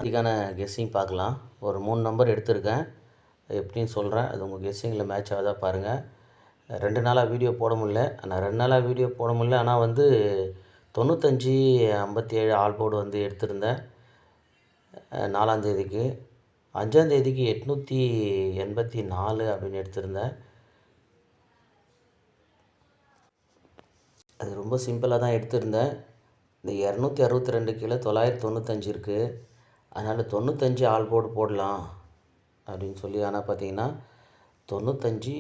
அதுக்கான கெஸ்ஸிங் பார்க்கலாம். ஒரு 3 நம்பர் எடுத்திருக்கேன். எப்படின்னு சொல்கிறேன். அது உங்கள் கெஸ்ஸிங்கில் மேட்ச் ஆகுதா பாருங்கள். 2 நாளாக வீடியோ போட முடியல. நான் 2 நாளாக வீடியோ போட முடியல. ஆனால் 95, 57 ஆல் போர்டு எடுத்திருந்தேன் 4ஆம் தேதிக்கு. 5ஆம் தேதிக்கு 884 அப்படின்னு எடுத்திருந்தேன். அது ரொம்ப சிம்பிளாக தான் எடுத்திருந்தேன். இந்த 262 கீழே 995 இருக்குது. அதனால் 95 ஆல் போர்டு போடலாம் அப்படின்னு சொல்லி. ஆனால் பார்த்தீங்கன்னா 95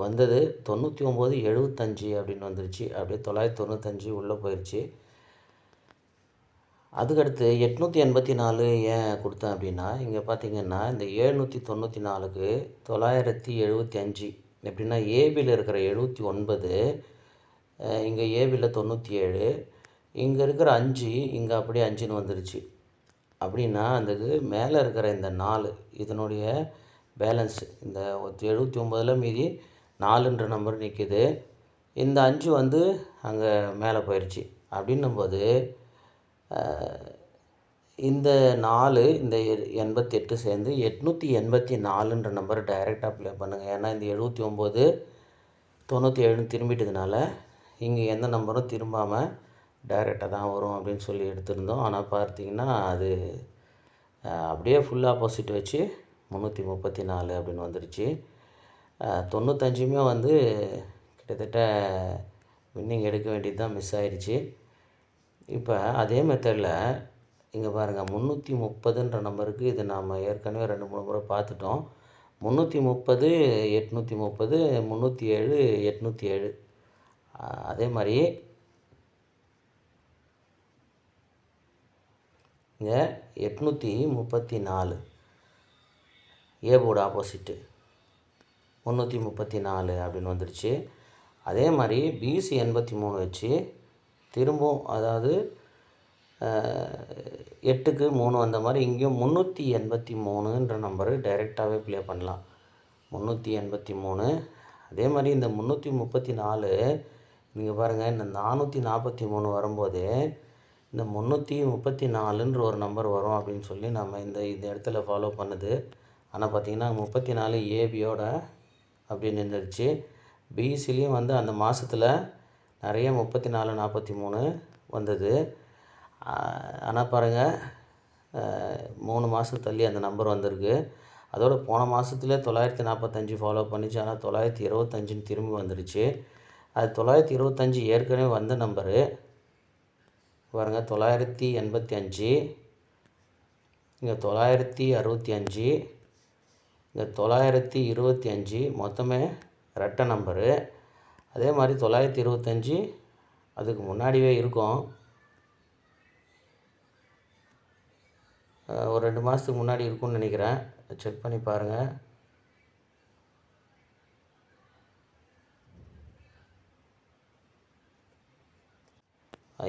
வந்தது. 99 75 அப்படின்னு வந்துருச்சு. அப்படியே 995 உள்ளே போயிடுச்சு. அதுக்கடுத்து 884 ஏன் கொடுத்தேன் அப்படின்னா, இங்கே பார்த்தீங்கன்னா இந்த 794க்கு 975 எப்படின்னா ஏபியில் இருக்கிற 79, இங்கே ஏபியில் 97, இங்கே இருக்கிற 5 இங்கே அப்படியே 5ன்னு வந்துருச்சு. அப்படின்னா அந்த மேலே இருக்கிற இந்த 4 இதனுடைய பேலன்ஸு இந்த 79ல் மீதி 4ன்ற நம்பர் நிற்கிது. இந்த 5 அங்கே மேலே போயிடுச்சு. அப்படின்னும்போது இந்த 4 இந்த 88 சேர்ந்து 884ன்ற நம்பர் டைரெக்டாக ப்ளே பண்ணுங்கள். ஏன்னா இந்த 79 97 திரும்பிட்டதுனால இங்கே எந்த நம்பரும் திரும்பாமல் டைரெக்டாக தான் வரும் அப்படின்னு சொல்லி எடுத்திருந்தோம். ஆனால் பார்த்தீங்கன்னா அது அப்படியே ஃபுல் ஆப்போசிட் வச்சு 334 அப்படின்னு வந்துருச்சு. 95மே கிட்டத்தட்ட வின்னிங் எடுக்க வேண்டியது தான் மிஸ் ஆயிடுச்சு. இப்போ அதே மெத்தடில் இங்கே பாருங்கள் 330ன்ற நம்பருக்கு இது நாம் ஏற்கனவே 2-3 முறை பார்த்துட்டோம். 330, 830, 307, 807. அதே மாதிரி இங்கே 834 ஏ போர்டு ஆப்போசிட்டு 334 அப்படின்னு வந்துடுச்சு. அதே மாதிரி பிசி 83 வச்சு திரும்பவும், அதாவது 8க்கு 3 வந்த மாதிரி இங்கேயும் 383ன்ற நம்பரு டைரெக்டாகவே ப்ளே பண்ணலாம். 383. அதே மாதிரி இந்த 334 நீங்கள் பாருங்கள், இந்த 443 வரும்போது இந்த 334ன்ற ஒரு நம்பர் வரும் அப்படின்னு சொல்லி நம்ம இந்த இடத்துல ஃபாலோ பண்ணுது. ஆனால் பார்த்திங்கன்னா 34 ஏபியோட அப்படி நின்றுடுச்சு. பிசிலையும் அந்த மாதத்தில் நிறைய 34, 43 வந்தது. ஆனால் பாருங்கள் 3 மாதம் தள்ளி அந்த நம்பர் வந்திருக்கு. அதோட போன மாதத்துல 945 ஃபாலோ பண்ணிச்சு. ஆனால் 925ன்னு திரும்பி வந்துடுச்சு. அது 925 ஏற்கனவே வந்த நம்பரு பாருங்கள். 985, இங்கே 965, இங்கே 925 மொத்தமே ரெட்டை நம்பரு. அதே மாதிரி 925 அதுக்கு முன்னாடியே இருக்கும். ஒரு 2 மாதத்துக்கு முன்னாடி இருக்கும்னு நினைக்கிறேன். செக் பண்ணி பாருங்கள்.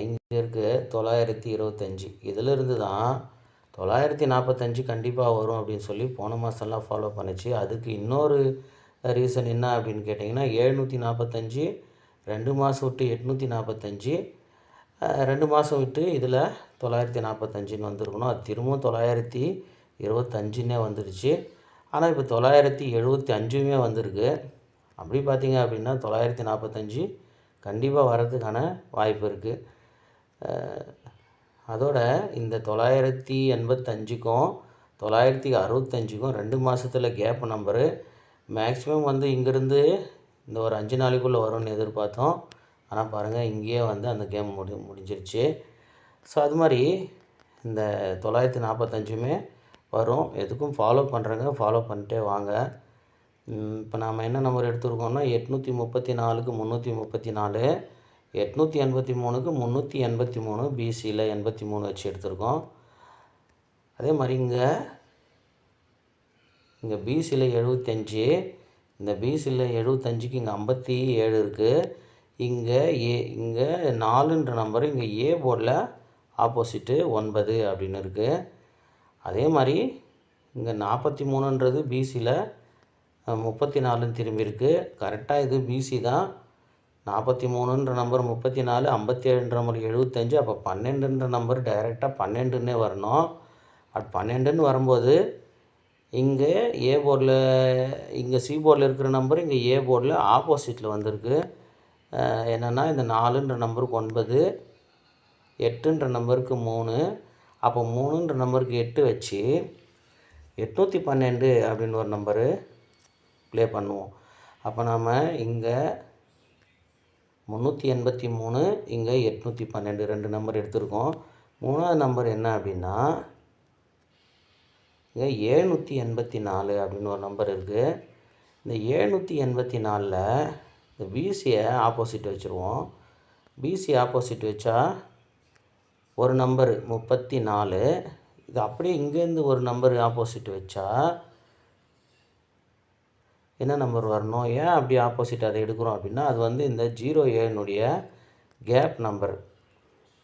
இங்கே இருக்குது 925. இதிலிருந்து தான் 945 கண்டிப்பாக வரும் அப்படின்னு சொல்லி போன மாதம்லாம் ஃபாலோ பண்ணிச்சு. அதுக்கு இன்னொரு ரீசன் என்ன அப்படின்னு கேட்டிங்கன்னா, 745 2 மாதம் விட்டு 845, 2 மாதம் விட்டு இதில் 945ன்னு வந்திருக்கணும். அது திரும்பவும் 925ன்னே வந்துடுச்சு. ஆனால் இப்போ 975மே வந்திருக்கு. அப்படி பார்த்தீங்க அப்படின்னா 945 கண்டிப்பாக வர்றதுக்கான வாய்ப்பு இருக்குது. அதோட இந்த 985க்கும் 965க்கும் 2 மாதத்தில் கேப் நம்பரு மேக்ஸிமம் இங்கேருந்து இந்த ஒரு 5 நாளைக்குள்ளே வரும்னு எதிர்பார்த்தோம். ஆனால் பாருங்கள் இங்கேயே அந்த கேம் முடிஞ்சிருச்சு. ஸோ அது மாதிரி இந்த 945மே வரும். எதுக்கும் ஃபாலோ பண்ணுறங்க, ஃபாலோ பண்ணிட்டே வாங்க. இப்போ நாம் என்ன நம்பர் எடுத்துருக்கோம்னா 834க்கு 334, 883க்கு 383, பிசியில் 83 வச்சு எடுத்திருக்கோம். அதே மாதிரி இங்கே பிசியில் 75, இந்த பிசியில் 75க்கு இங்கே 57 இருக்குது. இங்கே 4ன்ற நம்பரு இங்கே ஏ போர்டில் ஆப்போசிட்டு 9 அப்படின்னு இருக்குது. அதே மாதிரி இங்கே 43ன்றது பிசியில் 34ன்னு திரும்பி இருக்குது. கரெக்டாக இது பிசி தான். 43ன்ற நம்பர் 34, 57ன்ற நம்பர் 75. அப்போ 12ன்ற நம்பர் டைரெக்டாக 12ன்னே வரணும். அது 12ன்னு வரும்போது இங்கே ஏ போர்டில் இங்கே சி போர்டில் இருக்கிற நம்பர் இங்கே ஏ போர்டில் ஆப்போசிட்டில் வந்திருக்கு. என்னென்னா இந்த 4ன்ற நம்பருக்கு 9, 8ன்ற நம்பருக்கு 3. அப்போ 3ன்ற நம்பருக்கு 8 வச்சு 812 அப்படின்னு ஒரு நம்பரு ப்ளே பண்ணுவோம். அப்போ நாம் இங்கே 383, இங்கே 812 2 நம்பர் எடுத்திருக்கோம். 3வது நம்பர் என்ன அப்படின்னா இங்கே 784 அப்படின்னு ஒரு நம்பர் இருக்குது. இந்த 784ல் இந்த பிசியை ஆப்போசிட் வச்சுருவோம். பிசி ஆப்போசிட் வச்சா ஒரு நம்பரு 34. இது அப்படியே இங்கேருந்து ஒரு நம்பர் ஆப்போசிட் வச்சா என்ன நம்பர் வரணும்? ஏன் அப்படி ஆப்போசிட் அதை எடுக்கிறோம் அப்படின்னா அது வந்து இந்த 07னுடைய கேப் நம்பர்.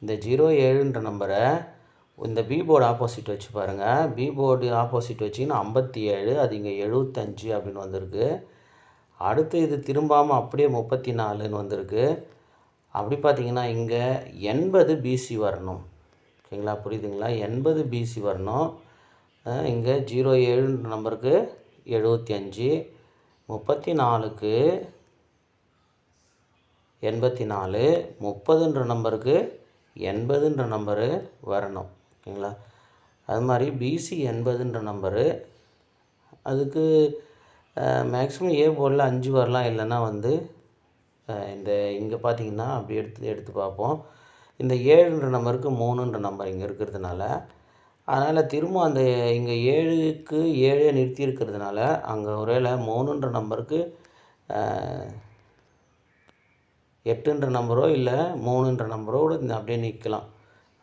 இந்த 07ன்ற நம்பரை இந்த பி போர்டு ஆப்போசிட் வச்சு பாருங்கள். பி போர்டு ஆப்போசிட் வச்சிங்கன்னா 57, அது இங்கே 75 அப்படின்னு வந்திருக்கு. அடுத்து இது திரும்பாமல் அப்படியே 34ன்னு வந்திருக்கு. அப்படி பார்த்திங்கன்னா இங்கே 80 பிசி வரணும். ஓகேங்களா, புரியுதுங்களா? 80 பிசி வரணும். இங்கே 07ன்ற நம்பருக்கு 75, 34க்கு 84, 30ன்ற நம்பருக்கு 80ன்ற நம்பரு வரணும். ஓகேங்களா, அது மாதிரி பிசி 80ன்ற நம்பரு. அதுக்கு மேக்ஸிமம் ஏ போர்டில் 5 வரலாம், இல்லைன்னா வந்து இந்த இங்கே பார்த்திங்கன்னா அப்படி எடுத்து பார்ப்போம். இந்த 7ன்ற நம்பருக்கு 3ன்ற நம்பர் இங்கே இருக்கிறதுனால, அதனால் திரும்ப அந்த இங்கே 7க்கு 7 நிறுத்தி இருக்கிறதுனால அங்கே ஒருவேளை 3ன்ற நம்பருக்கு 8ன்ற நம்பரோ இல்லை 3ன்ற நம்பரோடு அப்படியே நிற்கலாம்.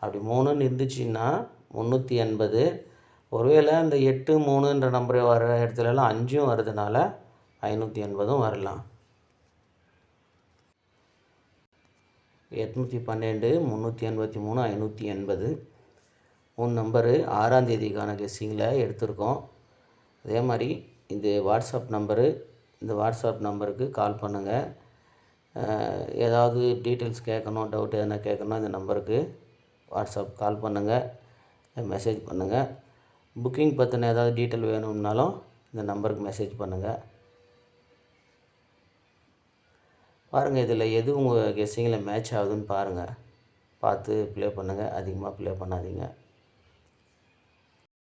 அப்படி 3ன்னு இருந்துச்சுன்னா 380. ஒருவேளை அந்த 8, 3ன்ற நம்பர் வர இடத்துலலாம் 5ம் வருதுனால 580ம் வரலாம். 812, 383, 580 3 நம்பரு 6ஆம் தேதிக்கான கெஸ்ஸிங்கில் எடுத்திருக்கோம். அதே மாதிரி இது வாட்ஸ்அப் நம்பரு. இந்த வாட்ஸ்அப் நம்பருக்கு கால் பண்ணுங்கள். ஏதாவது டீட்டெயில்ஸ் கேட்கணும், டவுட் எதனா கேட்கணும், இந்த நம்பருக்கு வாட்ஸ்அப் கால் பண்ணுங்கள், மெசேஜ் பண்ணுங்கள். புக்கிங் பற்றின ஏதாவது டீட்டெயில் வேணும்னாலும் இந்த நம்பருக்கு மெசேஜ் பண்ணுங்கள். பாருங்கள், இதில் எது உங்கள் கெஸ்ஸிங்கில் மேட்ச் ஆகுதுன்னு பாருங்கள். பார்த்து ப்ளே பண்ணுங்கள். அதிகமாக ப்ளே பண்ணாதீங்க.